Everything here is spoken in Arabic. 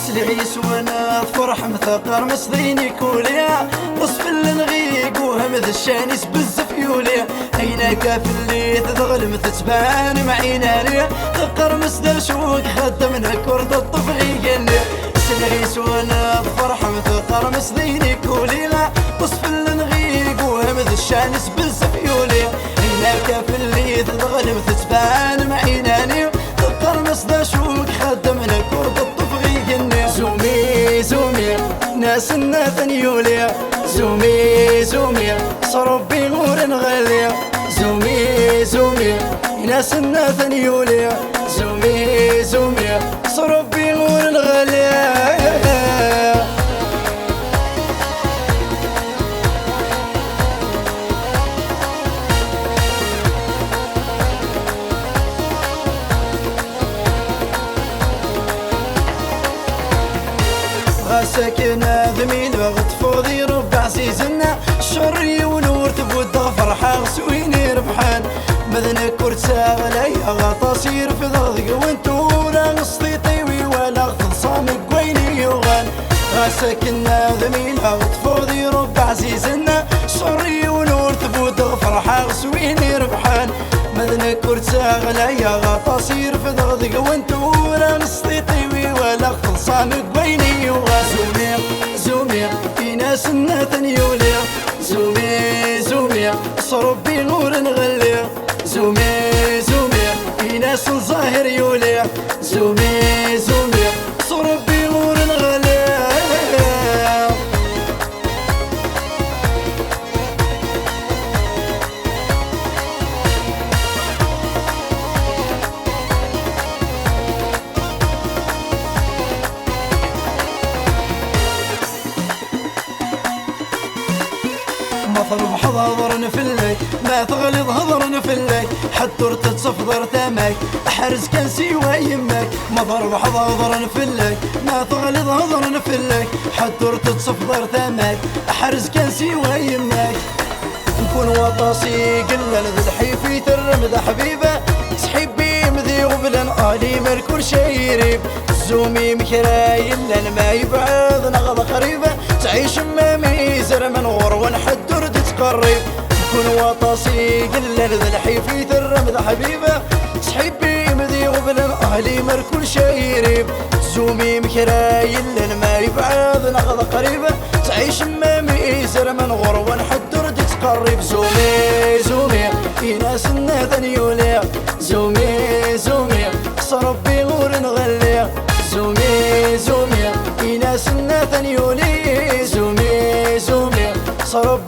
سلعيس وانا فرح مثقر مصديني كوليا وصف النغيق وهمذ الشانيس بزف يوليا عيناك في اللي تظلم تتبان معينا ليا تقر مسدر شوق خدمنا كرد الطفغي قليا سلعيس وانا فرح مثقر مصديني كوليا وصف النغيق وهمذ الشانيس بزف يوليا عيناك في اللي تظلم تتبان معينا ليا تقر مسدر شوق خدمنا كرد الطفغي زومي زومي ناس الناثن يوليا زومي زومي صربي غور نغليا زومي زومي ناس الناثن يوليا زومي زومي صربي غور نغليا ساكنة ذميل بغت فوضي ربع سيزنا شري ونور تبود فرحة غسويني ربحان مذنك كرتا غلاي غطاسير في ضغط وانتورا غصتي طيوي ولا غفض صامك ويني يغان ساكنة ذميل بغت فوضي ربع سيزنا شري ونور تبود فرحة غسويني ربحان مذنك كرتا غلاي غطاسير في ضغط وانتورا غصتي طيوي ولا غفض صامك ويني يغان زومي في ناس الناثن يوليا زومي زومي صربي نور نغليا زومي زومي في ناس الظاهر يوليا زومي زومي صربي نور نغليا مطرب حضر نفلك ما تغلظ هضر نفلك حتى تتصفضر تمك احرز كان سوى يمك مطرب حضر نفلك ما تغلظ هضر نفلك حتى تتصفضر تمك احرز كان سوى يمك نكون وطاسي قلنا نذبحي في ترمد حبيبه سحبي مذي غبلن الي مركور شيريب زومي مكراي لان ما يبعد نغض قريبه تعيش مامي زر من غور ونحدر تتقرب نكون وطاسي قلنا نذبحي في ترمد حبيبه سحبي مذي غبلن الي مركور شيريب زومي مكراي لان ما يبعد نغض قريبه تعيش مامي زر من غور ونحدر تتقرب زومي زومي في ناس الناثن يوليا زومي زومي صربي غور نغليا زومي زومي في ناس الناثن يولي زومي زومي صربي